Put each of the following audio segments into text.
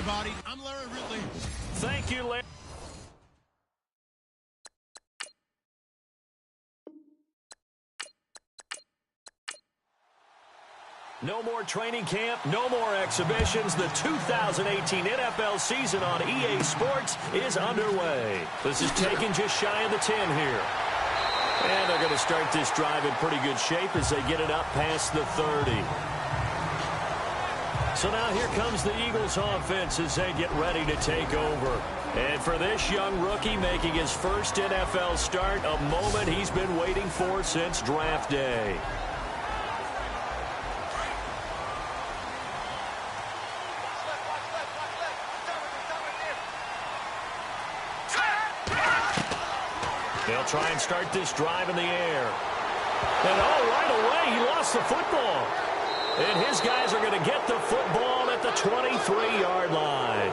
everybody. I'm Larry Ridley. Thank you, Larry. No more training camp, no more exhibitions. The 2018 NFL season on EA Sports is underway. This is taking just shy of the 10 here. And they're going to start this drive in pretty good shape as they get it up past the 30. So now here comes the Eagles offense as they get ready to take over. And for this young rookie making his first NFL start, a moment he's been waiting for since draft day. They'll try and start this drive in the air. And right away, he lost the football. And his guys are going to get the football at the 23-yard line.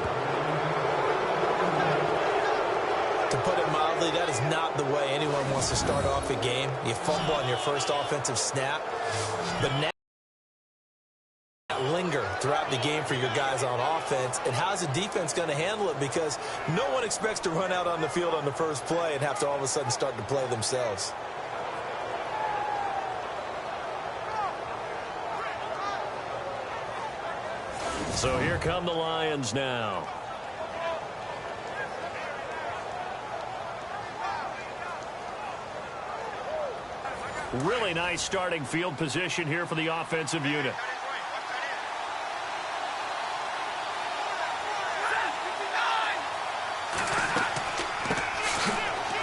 To put it mildly, that is not the way anyone wants to start off a game. You fumble on your first offensive snap. But now linger throughout the game for your guys on offense, and how's the defense going to handle it, because no one expects to run out on the field on the first play and have to all of a sudden start to play themselves. So here come the Lions now. Really nice starting field position here for the offensive unit.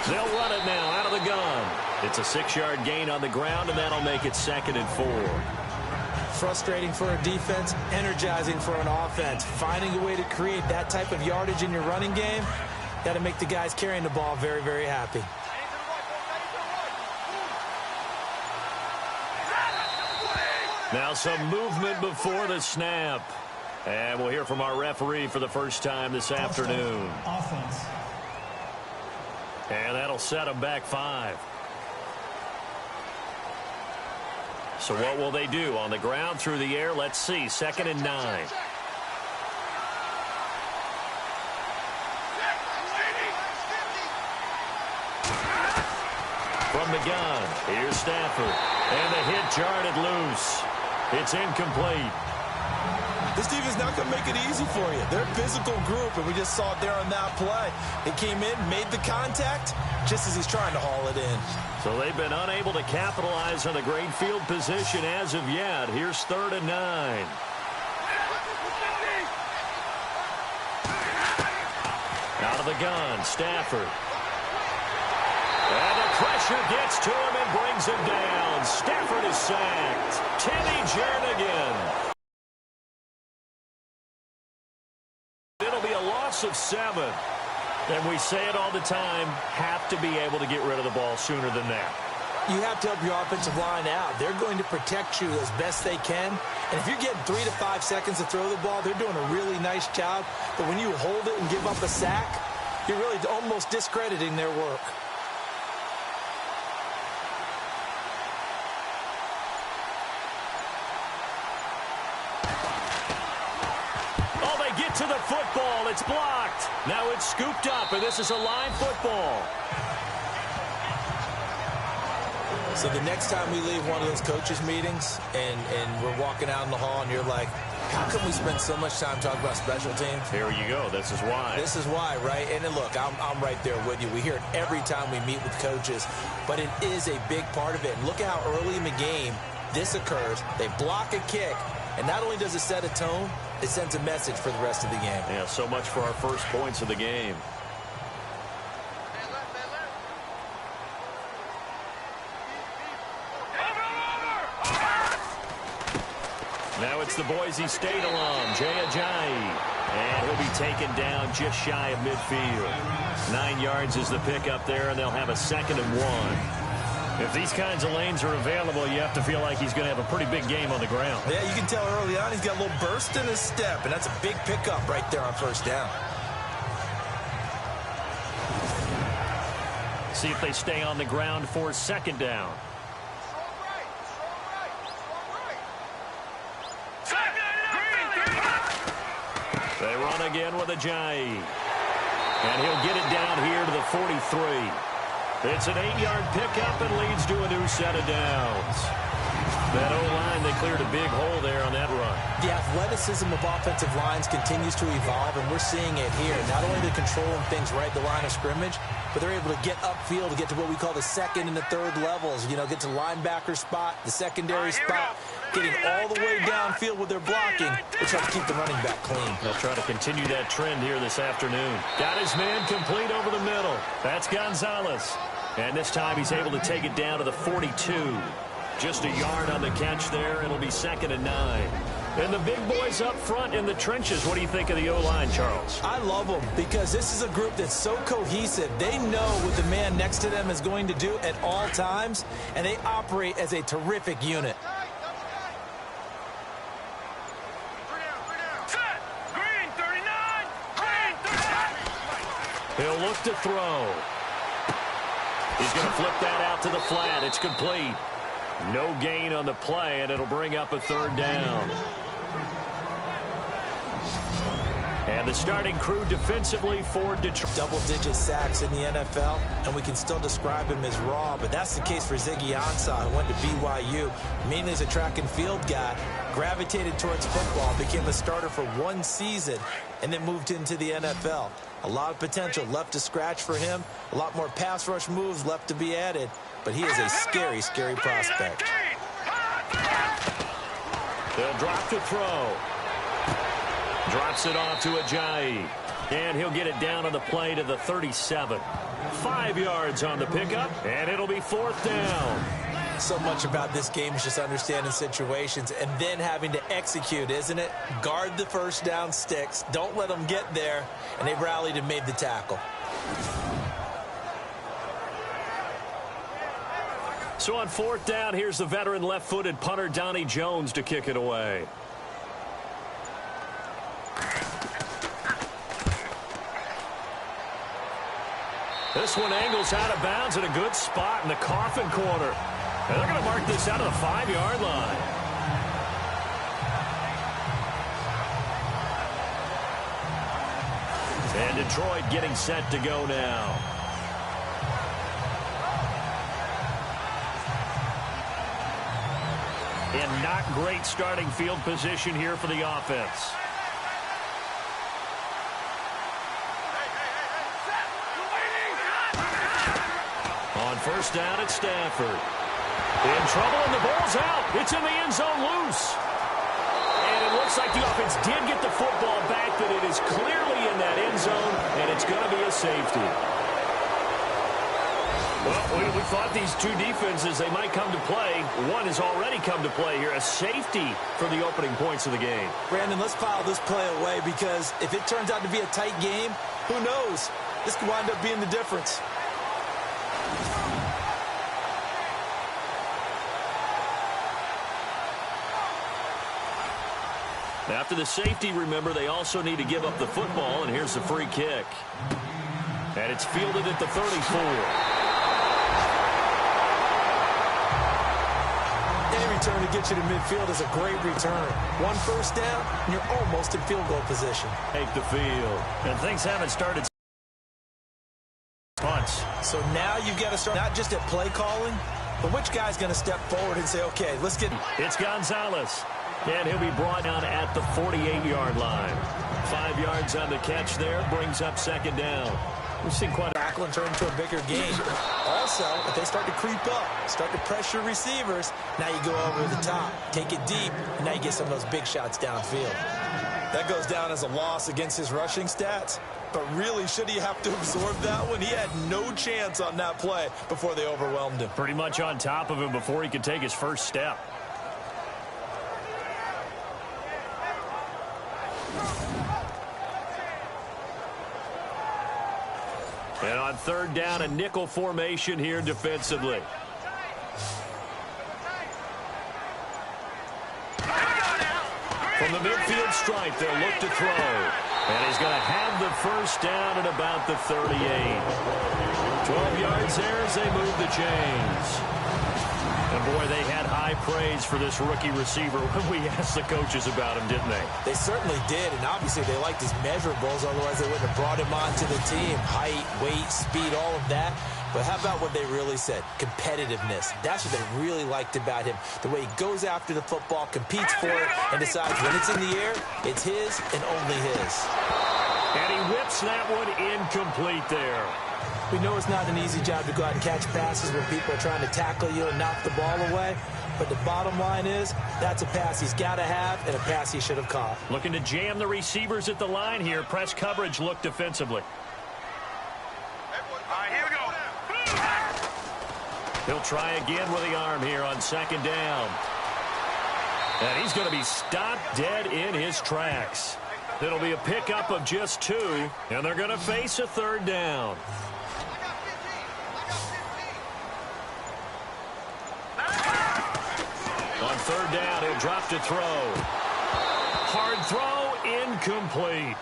They'll run it now out of the gun. It's a 6-yard gain on the ground, and that'll make it 2nd and 4. Frustrating for a defense, energizing for an offense. Finding a way to create that type of yardage in your running game, that'll make the guys carrying the ball very, very happy. Now some movement before the snap. And we'll hear from our referee for the first time this afternoon. Offense. And that'll set them back 5. So what will they do? On the ground, through the air, let's see. 2nd and 9. From the gun, here's Stafford. And the hit jarred loose. It's incomplete. This defense not going to make it easy for you. They're a physical group, and we just saw it there on that play. He came in, made the contact, just as he's trying to haul it in. So they've been unable to capitalize on a great field position as of yet. Here's 3rd and 9. Out of the gun, Stafford. And the pressure gets to him and brings him down. Stafford is sacked. Timmy Jernigan. It'll be a loss of 7. And we say it all the time, have to be able to get rid of the ball sooner than that. You have to help your offensive line out. They're going to protect you as best they can. And if you're getting 3 to 5 seconds to throw the ball, they're doing a really nice job. But when you hold it and give up a sack, you're really almost discrediting their work. To the football, it's blocked. Now it's scooped up, and this is a live football. So the next time we leave one of those coaches' meetings and we're walking out in the hall and you're like, how come we spend so much time talking about special teams? Here you go. This is why. This is why, right? And then look, I'm right there with you. We hear it every time we meet with coaches, but it is a big part of it. And look at how early in the game this occurs. They block a kick, and not only does it set a tone, it sends a message for the rest of the game. Yeah, so much for our first points of the game. Now it's the Boise State alum, Jay Ajayi. And he'll be taken down just shy of midfield. 9 yards is the pickup there, and they'll have a 2nd and 1. If these kinds of lanes are available, you have to feel like he's going to have a pretty big game on the ground. Yeah, you can tell early on he's got a little burst in his step, and that's a big pickup right there on first down. See if they stay on the ground for 2nd down. They run again with Ajayi. And he'll get it down here to the 43. It's an 8-yard pickup and leads to a new set of downs. That O-line, they cleared a big hole there on that run. The athleticism of offensive lines continues to evolve, and we're seeing it here. Not only are they controlling things right at the line of scrimmage, but they're able to get upfield to get to what we call the second and the third levels. You know, get to the linebacker spot, the secondary spot, getting all the way downfield with their blocking, which helps keep the running back clean. They'll try to continue that trend here this afternoon. Got his man complete over the middle. That's Gonzalez. And this time he's able to take it down to the 42. Just a yard on the catch there. It'll be 2nd and 9. And the big boys up front in the trenches. What do you think of the O-line, Charles? I love them because this is a group that's so cohesive. They know what the man next to them is going to do at all times, and they operate as a terrific unit. He'll look to throw. He's going to flip that out to the flat. It's complete. No gain on the play, and it'll bring up a 3rd down. And the starting crew defensively for Detroit. Double-digit sacks in the NFL, and we can still describe him as raw, but that's the case for Ziggy Ansah, who went to BYU, mainly as a track and field guy, gravitated towards football, became a starter for 1 season, and then moved into the NFL. A lot of potential left to scratch for him, a lot more pass rush moves left to be added, but he is a scary, scary prospect. They'll drop to throw. Drops it off to Ajayi. And he'll get it down on the play to the 37. 5 yards on the pickup, and it'll be 4th down. So much about this game is just understanding situations and then having to execute, isn't it? Guard the first down sticks. Don't let them get there. And they rallied and made the tackle. So on 4th down, here's the veteran left-footed punter Donnie Jones to kick it away. This one angles out of bounds at a good spot in the coffin corner. And they're going to mark this out of the 5-yard line. And Detroit getting set to go now. And not great starting field position here for the offense. On 1st down, it's Stafford. In trouble, and the ball's out. It's in the end zone loose. And it looks like the offense did get the football back, but it is clearly in that end zone, and it's going to be a safety. Well, we thought these two defenses, they might come to play. One has already come to play here, a safety for the opening points of the game. Brandon, let's file this play away because if it turns out to be a tight game, who knows? This could wind up being the difference. After the safety, remember, they also need to give up the football, and here's the free kick. And it's fielded at the 34. Any return to get you to midfield is a great return. 1 first down, and you're almost in field goal position. Take the field. And things haven't started punts. So now you've got to start not just at play calling, but which guy's going to step forward and say, okay, let's get... It's Gonzalez. And he'll be brought down at the 48-yard line. 5 yards on the catch there, brings up 2nd down. We've seen quite a tackle and turn into a bigger game. Also, if they start to creep up, start to pressure receivers, now you go over the top, take it deep, and now you get some of those big shots downfield. That goes down as a loss against his rushing stats. But really, should he have to absorb that one? He had no chance on that play before they overwhelmed him. Pretty much on top of him before he could take his first step. And on 3rd down, a nickel formation here defensively. From the midfield stripe, they'll look to throw. And he's going to have the first down at about the 38. 12 yards there as they move the chains. And, boy, they had high praise for this rookie receiver when we asked the coaches about him, didn't they? They certainly did, and obviously they liked his measurables, otherwise they wouldn't have brought him onto the team. Height, weight, speed, all of that. But how about what they really said? Competitiveness. That's what they really liked about him. The way he goes after the football, competes for it, and decides when it's in the air, it's his and only his. And he whips that one incomplete there. We know it's not an easy job to go out and catch passes when people are trying to tackle you and knock the ball away. But the bottom line is, that's a pass he's got to have and a pass he should have caught. Looking to jam the receivers at the line here. Press coverage look defensively. He'll try again with the arm here on second down. And he's going to be stopped dead in his tracks. It'll be a pickup of just 2, and they're going to face a third down. On third down, he'll drop to throw. Hard throw, incomplete.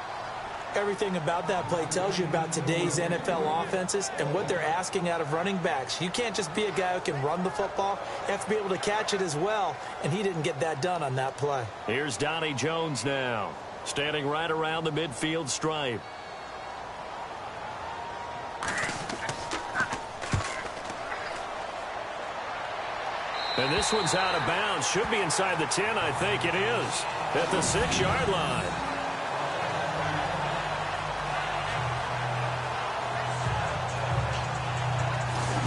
Everything about that play tells you about today's NFL offenses and what they're asking out of running backs. You can't just be a guy who can run the football. You have to be able to catch it as well, and he didn't get that done on that play. Here's Donnie Jones now, standing right around the midfield stripe. And this one's out of bounds. Should be inside the 10, I think it is. At the 6-yard line.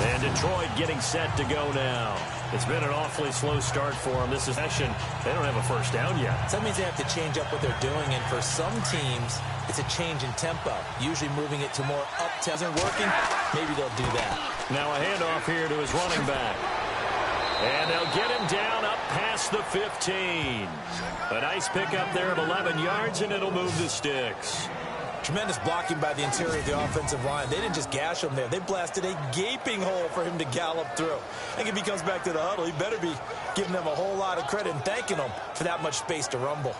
And Detroit getting set to go now. It's been an awfully slow start for them. This is session. They don't have a first down yet. So that means they have to change up what they're doing. And for some teams, it's a change in tempo. Usually moving it to more up-tempo. Isn't working, maybe they'll do that. Now a handoff here to his running back. And they'll get him down up past the 15. A nice pickup there of 11 yards, and it'll move the sticks. Tremendous blocking by the interior of the offensive line. They didn't just gash him there. They blasted a gaping hole for him to gallop through. I think if he comes back to the huddle, he better be giving them a whole lot of credit and thanking them for that much space to rumble.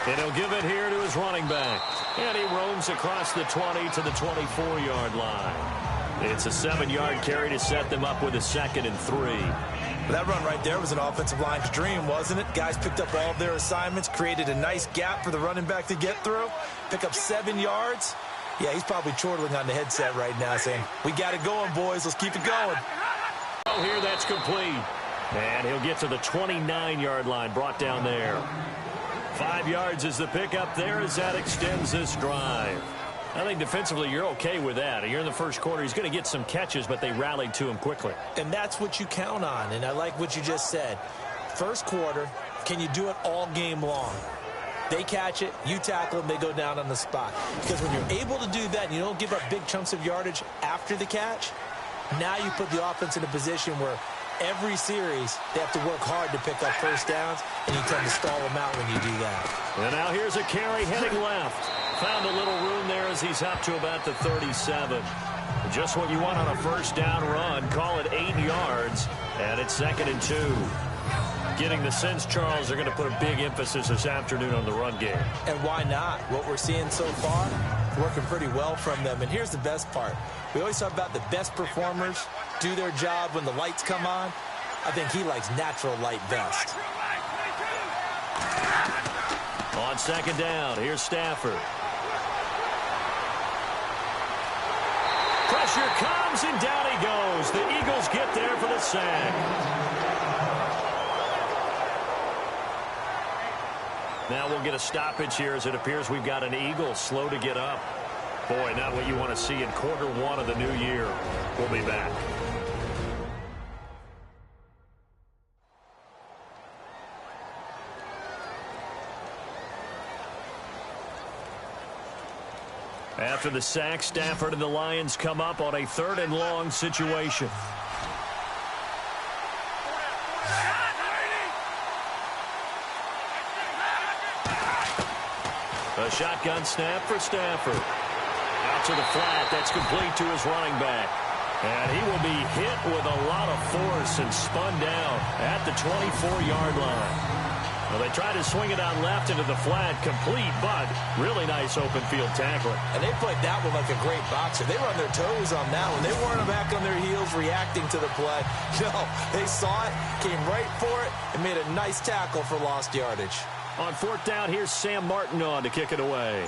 And he'll give it here to his running back. And he roams across the 20 to the 24-yard line. It's a 7-yard carry to set them up with a 2nd and 3. That run right there was an offensive line's dream, wasn't it? Guys picked up all of their assignments, created a nice gap for the running back to get through, pick up 7 yards. Yeah, he's probably chortling on the headset right now saying, we got it going, boys. Let's keep it going. Oh, here that's complete. And he'll get to the 29-yard line, brought down there. 5 yards is the pickup there as that extends this drive. I think defensively you're okay with that. You're in the first quarter. He's going to get some catches, but they rallied to him quickly. And that's what you count on, and I like what you just said. First quarter, can you do it all game long? They catch it, you tackle them, they go down on the spot. Because when you're able to do that and you don't give up big chunks of yardage after the catch, now you put the offense in a position where every series, they have to work hard to pick up first downs, and you tend to stall them out when you do that. And now here's a carry heading left. Found a little room there as he's up to about the 37. Just what you want on a first down run. Call it 8 yards, and it's 2nd and 2. Getting the sense, Charles, they're going to put a big emphasis this afternoon on the run game. And why not? What we're seeing so far, working pretty well from them. And here's the best part. We always talk about the best performers do their job when the lights come on. I think he likes natural light best. On second down, here's Stafford. Pressure comes, and down he goes. The Eagles get there for the sack. Now we'll get a stoppage here as it appears we've got an Eagle slow to get up. Boy, not what you want to see in quarter one of the new year. We'll be back. After the sack, Stafford and the Lions come up on a 3rd and long situation. A shotgun snap for Stafford. Out to the flat. That's complete to his running back. And he will be hit with a lot of force and spun down at the 24-yard line. Well, they tried to swing it out left into the flat, complete, but really nice open field tackling. And they played that one like a great boxer. They were on their toes on that one. They weren't back on their heels reacting to the play. No, they saw it, came right for it, and made a nice tackle for lost yardage. On fourth down, here's Sam Martin on to kick it away.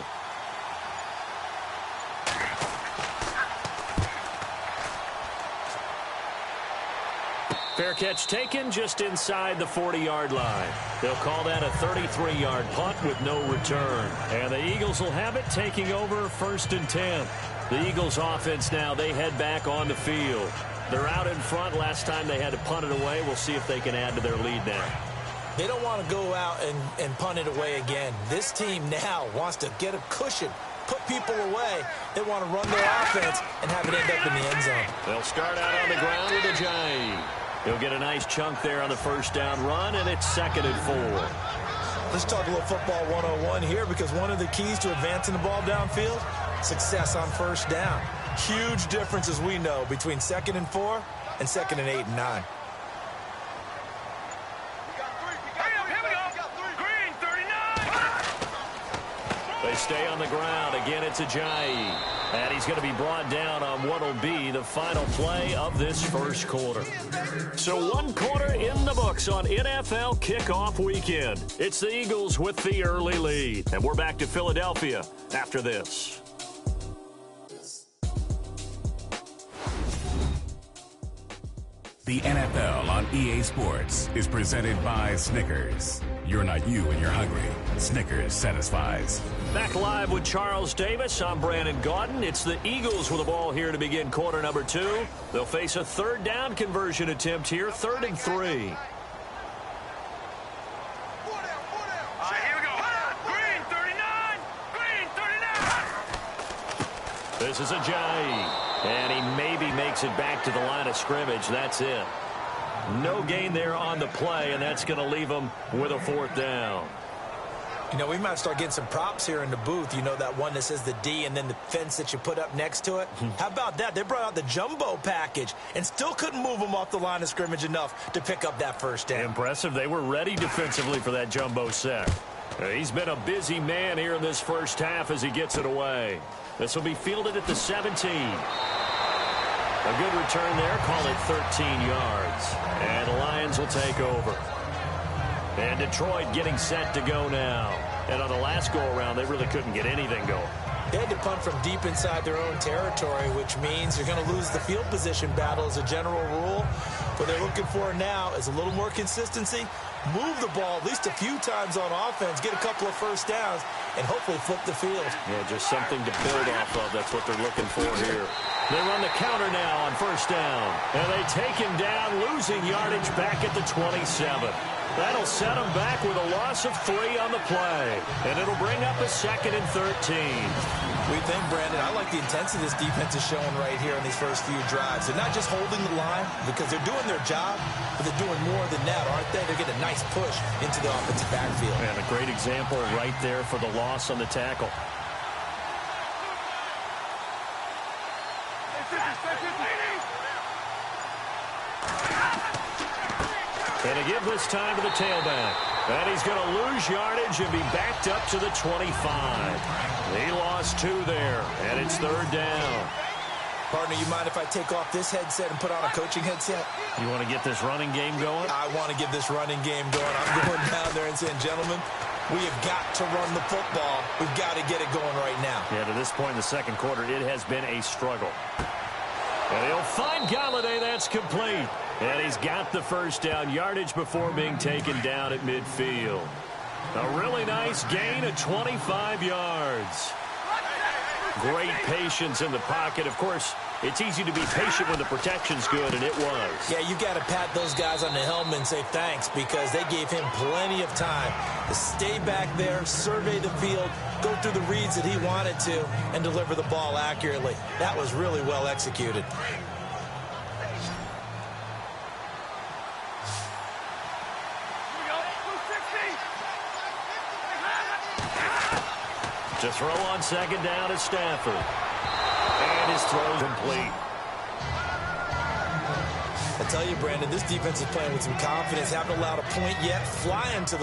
Fair catch taken just inside the 40-yard line. They'll call that a 33-yard punt with no return. And the Eagles will have it, taking over 1st and 10. The Eagles offense now, they head back on the field. They're out in front. Last time they had to punt it away. We'll see if they can add to their lead now. They don't want to go out and punt it away again. This team now wants to get a cushion, put people away. They want to run their offense and have it end up in the end zone. They'll start out on the ground with Ajayi. He'll get a nice chunk there on the first down run, and it's 2nd and 4. Let's talk a little football 101 here, because one of the keys to advancing the ball downfield, success on first down. Huge difference, as we know, between 2nd and 4 and 2nd and 8 and 9. They stay on the ground. Again, it's Ajayi. And he's going to be brought down on what will be the final play of this first quarter. So 1 quarter in the books on NFL kickoff weekend. It's the Eagles with the early lead. And we're back to Philadelphia after this. The NFL on EA Sports is presented by Snickers. You're not you when you're hungry. Snickers satisfies. Back live with Charles Davis. I'm Brandon Gaudin. It's the Eagles with the ball here to begin quarter number 2. They'll face a third down conversion attempt here, 3rd and 3. Here we go. Green 39. Green 39. This is Ajayi. And he maybe makes it back to the line of scrimmage. That's it. No gain there on the play, and that's going to leave him with a 4th down. You know, we might start getting some props here in the booth. You know, that one that says the D and then the fence that you put up next to it? How about that? They brought out the jumbo package and still couldn't move him off the line of scrimmage enough to pick up that first down. Impressive. They were ready defensively for that jumbo sack. He's been a busy man here in this first half as he gets it away. This will be fielded at the 17. A good return there. Call it 13 yards. And the Lions will take over. And Detroit getting set to go now. And on the last go-around, they really couldn't get anything going. They had to punt from deep inside their own territory, which means you're going to lose the field position battle as a general rule. What they're looking for now is a little more consistency, move the ball at least a few times on offense, get a couple of first downs, and hopefully flip the field. Yeah, just something to build off of. That's what they're looking for here. They run the counter now on first down. And they take him down, losing yardage back at the 27. That'll set him back with a loss of 3 on the play. And it'll bring up a 2nd and 13. We think, Brandon, I like the intensity this defense is showing right here in these first few drives. They're not just holding the line because they're doing their job, but they're doing more than that, aren't they? They're getting a nice push into the offensive backfield. And a great example right there for the loss on the tackle. And to give this time to the tailback. And he's going to lose yardage and be backed up to the 25. He lost 2 there, and it's 3rd down. Partner, you mind if I take off this headset and put on a coaching headset? You want to get this running game going? I want to get this running game going. I'm going down there and saying, gentlemen, we have got to run the football. We've got to get it going right now. Yeah, to this point in the second quarter, it has been a struggle. And he'll find Golladay. That's complete. And he's got the first down yardage before being taken down at midfield. A really nice gain of 25 yards. Great patience in the pocket. Of course, it's easy to be patient when the protection's good, and it was. Yeah, you got to pat those guys on the helmet and say thanks, because they gave him plenty of time to stay back there, survey the field, go through the reads that he wanted to, and deliver the ball accurately. That was really well executed. To throw on second down is Stafford. And his throw complete. I tell you, Brandon, this defense is playing with some confidence. Haven't allowed a point yet. Flying to the